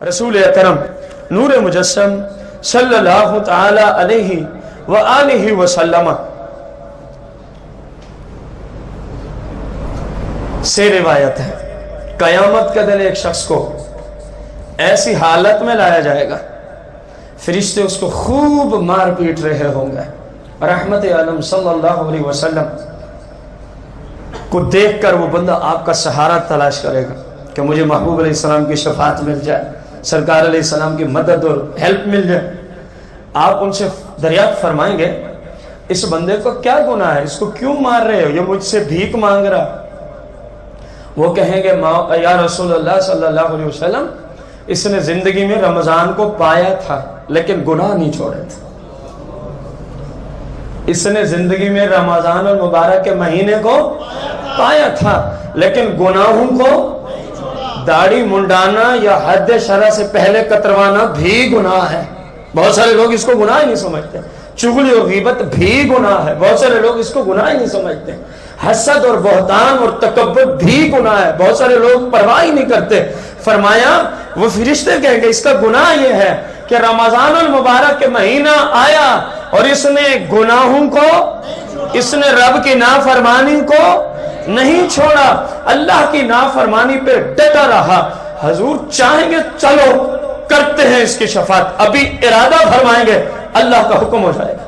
رسول اکرم نور مجسم صلی اللہ تعالی علیہ وآلہ وسلم سے روایت ہے، قیامت کے دن ایک شخص کو ایسی حالت میں لایا جائے گا، فرشتے اس کو خوب مار پیٹ رہے ہوں گے، رحمت عالم صلی اللہ علیہ وسلم کو دیکھ کر وہ بندہ آپ کا سہارا تلاش کرے گا کہ مجھے محبوب علیہ السلام کی شفاعت مل جائے، سرکار علیہ السلام کی مدد اور ہیلپ مل جائے۔ آپ ان سے دریافت فرمائیں گے اس بندے کو کیا گناہ ہے، اس کو کیوں مار رہے ہو، یہ مجھ سے بھیک مانگ رہا۔ وہ کہیں گے یا رسول اللہ صلی اللہ علیہ وسلم، اس نے زندگی میں رمضان کو پایا تھا لیکن گناہ نہیں چھوڑے تھے، اس نے زندگی میں رمضان المبارک کے مہینے کو پایا تھا لیکن گناہوں کو داڑھی منڈانا یا حد شرع سے پہلے کتروانا بھی گناہ ہے۔ بہت سارے لوگ اس کو گناہ ہی نہیں سمجھتے، چغلی و غیبت بھی گناہ ہے، بہت سارے لوگ اس کو گناہ ہی نہیں سمجھتے، حسد اور بہتان اور تکبر بھی گناہ ہے، بہت سارے لوگ پرواہ ہی نہیں کرتے۔ فرمایا وہ فرشتے کہیں گے اس کا گناہ یہ ہے کہ رمضان المبارک کے مہینہ آیا اور اس نے گناہوں کو، اس نے رب کی نافرمانی کو نہیں چھوڑا، اللہ کی نافرمانی پہ ڈٹا رہا۔ حضور چاہیں گے چلو کرتے ہیں اس کی شفاعت، ابھی ارادہ فرمائیں گے اللہ کا حکم ہو جائے گا،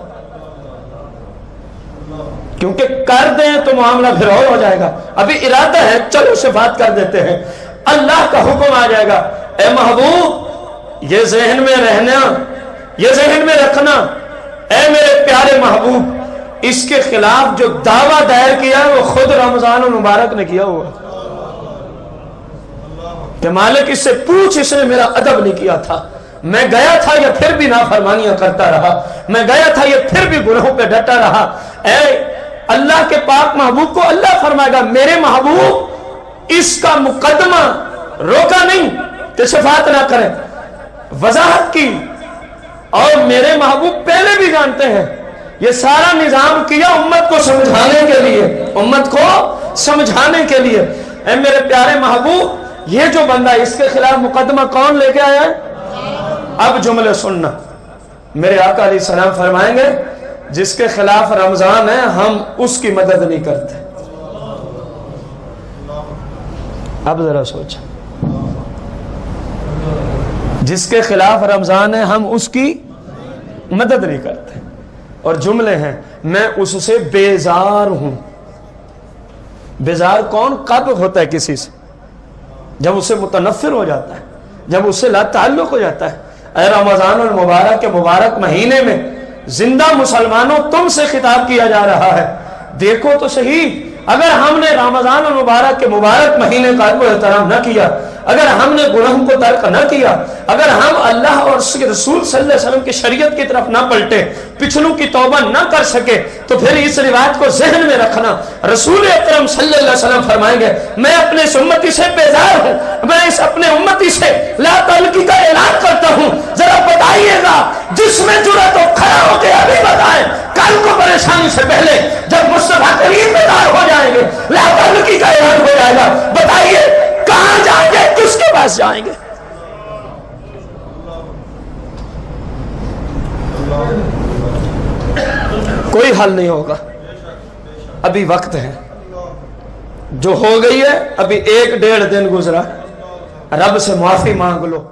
کیونکہ کر دیں تو معاملہ پھر اور ہو جائے گا، ابھی ارادہ ہے چلو شفاعت کر دیتے ہیں، اللہ کا حکم آ جائے گا۔ اے محبوب یہ ذہن میں رہنا، یہ ذہن میں رکھنا، اے میرے پیارے محبوب اس کے خلاف جو دعویٰ دائر کیا ہے وہ خود رمضان المبارک نے کیا ہوا کہ مالک اس سے پوچھ اس نے میرا ادب نہیں کیا تھا، میں گیا تھا یہ پھر بھی نافرمانیاں کرتا رہا، میں گیا تھا یہ پھر بھی گناہوں پہ ڈٹا رہا۔ اے اللہ کے پاک محبوب کو اللہ فرمائے گا میرے محبوب اس کا مقدمہ روکا نہیں کہ شفاعت نہ کرے، وضاحت کی، اور میرے محبوب پہلے بھی جانتے ہیں یہ سارا نظام کیا امت کو سمجھانے کے لیے، امت کو سمجھانے کے لیے۔ اے میرے پیارے محبوب یہ جو بندہ اس کے خلاف مقدمہ کون لے کے آیا ہے؟ اب جملے سننا، میرے آقا علیہ السلام فرمائیں گے جس کے خلاف رمضان ہے ہم اس کی مدد نہیں کرتے۔ اب ذرا سوچا، جس کے خلاف رمضان ہے ہم اس کی مدد نہیں کرتے، اور جملے ہیں میں اس سے بیزار ہوں۔ بیزار کون؟ کب ہوتا ہے کسی سے؟ جب اس سے متنفر ہو جاتا ہے، جب اس سے لا تعلق ہو جاتا ہے۔ اے رمضان المبارک کے مبارک مہینے میں زندہ مسلمانوں تم سے خطاب کیا جا رہا ہے، دیکھو تو صحیح، اگر ہم نے رمضان المبارک کے مبارک مہینے کا ادب و احترام نہ کیا، اگر ہم نے گناہوں کو ترک نہ کیا، اگر ہم اللہ اور اس کے رسول صلی اللہ علیہ وسلم کی شریعت کی طرف نہ پلٹے، پچھلوں کی توبہ نہ کر سکے، تو پھر اس روایت کو ذہن میں رکھنا، رسول اکرم صلی اللہ علیہ وسلم فرمائیں گے میں اپنے اس امتی سے بیزار ہوں، میں اس اپنے امتی سے لا تعلقی کا اعلان کرتا ہوں، ذرا بتائیے گا جس میں جرأت ہو کھڑا ہو کے ابھی بتائیں، کل کو پریشانی سے پہلے جب مصطفیٰ کریم بیدار ہو جائیں گے لا تعلقی کا اعلان ہو جائے گا، بتائیے کہاں جائیں گے، کس کے پاس جائیں گے؟ کوئی حل نہیں ہوگا، ابھی وقت ہے، جو ہو گئی ہے ابھی 1-1.5 دن گزرا، رب سے معافی مانگ لو۔